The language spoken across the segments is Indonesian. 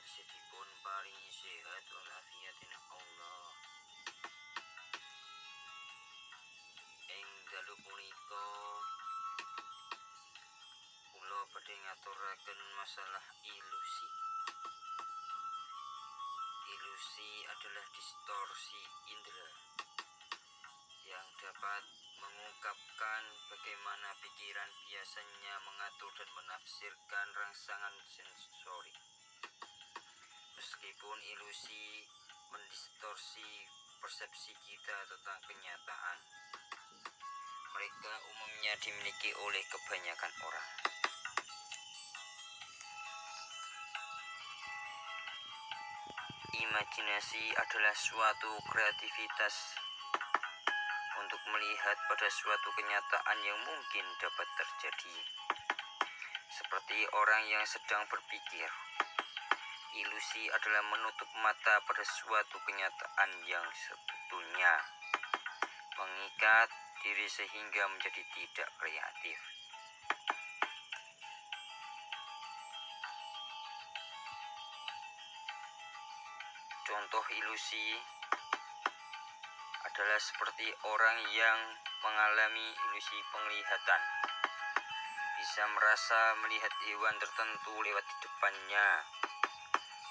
taksihipun paringi sehat walafiat dening Allah. Ing dalu punika kula badhe ngaturaken masalah ilusi. Ilusi adalah distorsi indera yang dapat mengungkapkan bagaimana pikiran biasanya mengatur dan menafsirkan rangsangan sensorik. Meskipun ilusi mendistorsi persepsi kita tentang kenyataan, mereka umumnya dimiliki oleh kebanyakan orang. Imajinasi adalah suatu kreativitas untuk melihat pada suatu kenyataan yang mungkin dapat terjadi. Seperti orang yang sedang berpikir, ilusi adalah menutup mata pada suatu kenyataan yang sebetulnya mengikat diri sehingga menjadi tidak kreatif. Contoh ilusi adalah seperti orang yang mengalami ilusi penglihatan, bisa merasa melihat hewan tertentu lewat di depannya,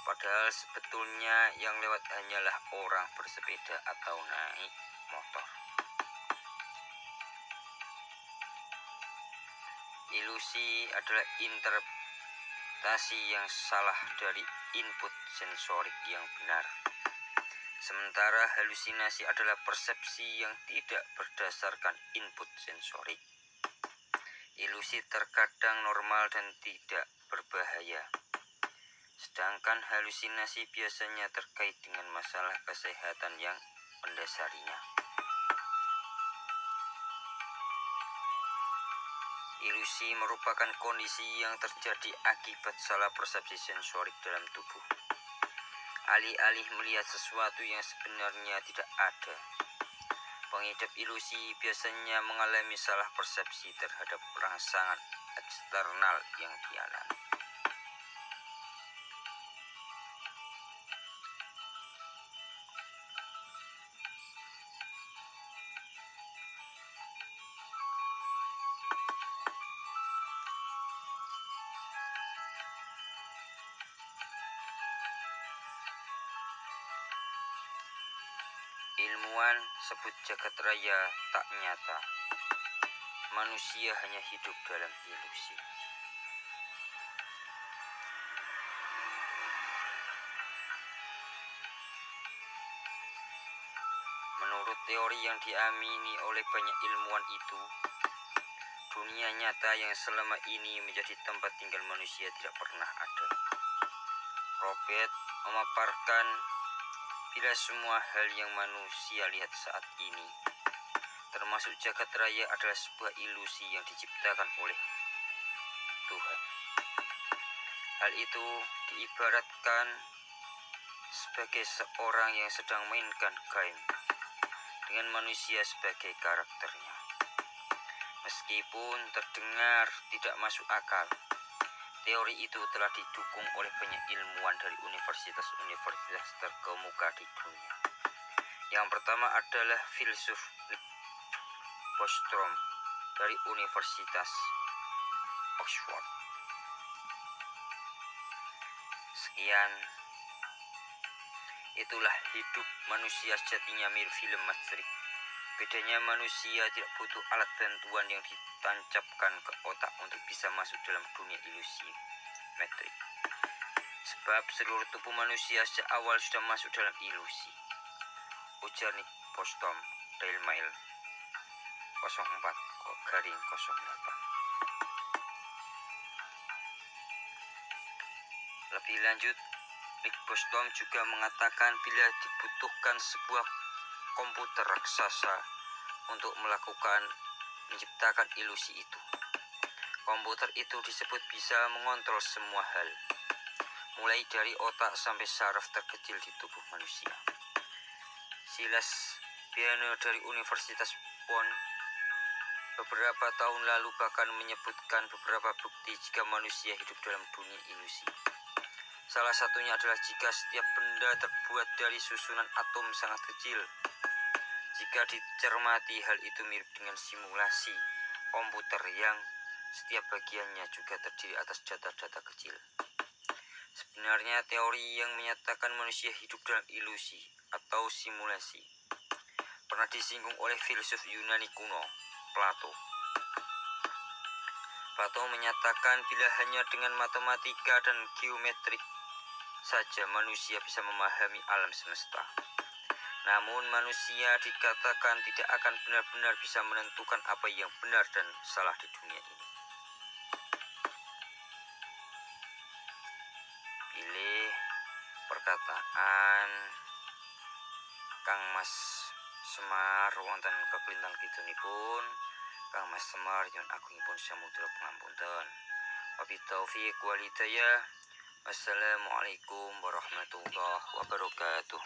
padahal sebetulnya yang lewat hanyalah orang bersepeda atau naik motor. Ilusi adalah interpretasi yang salah dari input sensorik yang benar. Sementara halusinasi adalah persepsi yang tidak berdasarkan input sensorik. Ilusi terkadang normal dan tidak berbahaya, sedangkan halusinasi biasanya terkait dengan masalah kesehatan yang mendasarinya. Ilusi merupakan kondisi yang terjadi akibat salah persepsi sensorik dalam tubuh. Alih-alih melihat sesuatu yang sebenarnya tidak ada, pengidap ilusi biasanya mengalami salah persepsi terhadap rangsangan eksternal yang dialami. Ilmuwan sebut jagat raya tak nyata. Manusia hanya hidup dalam ilusi. Menurut teori yang diamini oleh banyak ilmuwan itu, dunia nyata yang selama ini menjadi tempat tinggal manusia tidak pernah ada. Robert memaparkan bila semua hal yang manusia lihat saat ini, termasuk jagat raya, adalah sebuah ilusi yang diciptakan oleh Tuhan. Hal itu diibaratkan sebagai seorang yang sedang mainkan game dengan manusia sebagai karakternya. Meskipun terdengar tidak masuk akal, teori itu telah didukung oleh banyak ilmuwan dari universitas-universitas terkemuka di dunia. Yang pertama adalah filsuf Nick Bostrom dari Universitas Oxford. Sekian, itulah hidup manusia sejatinya mirip film Matrix. Bedanya manusia tidak butuh alat bantuan yang ditancapkan ke otak untuk bisa masuk dalam dunia ilusi Matrix. Sebab seluruh tubuh manusia sejak awal sudah masuk dalam ilusi. Ujar Nick Bostrom, Daily Mail 04/08. Lebih lanjut, Nick Bostrom juga mengatakan bila dibutuhkan sebuah komputer raksasa untuk menciptakan ilusi itu. Komputer itu disebut bisa mengontrol semua hal, mulai dari otak sampai saraf terkecil di tubuh manusia. Silas Biano dari Universitas Bonn beberapa tahun lalu bahkan menyebutkan beberapa bukti jika manusia hidup dalam dunia ilusi. Salah satunya adalah jika setiap benda terbuat dari susunan atom sangat kecil. Jika dicermati, hal itu mirip dengan simulasi komputer yang setiap bagiannya juga terdiri atas data-data kecil. Sebenarnya teori yang menyatakan manusia hidup dalam ilusi atau simulasi pernah disinggung oleh filsuf Yunani kuno, Plato. Plato menyatakan bila hanya dengan matematika dan geometrik saja manusia bisa memahami alam semesta. Namun manusia dikatakan tidak akan benar-benar bisa menentukan apa yang benar dan salah di dunia ini. Pilih perkataan Kang Mas Semar wonten keklintang kidunipun Kang Mas Semar nyuwun agungipun samudra pangapunten. Wabillahi taufiq wal hidayah. Wassalamualaikum warahmatullahi wabarakatuh.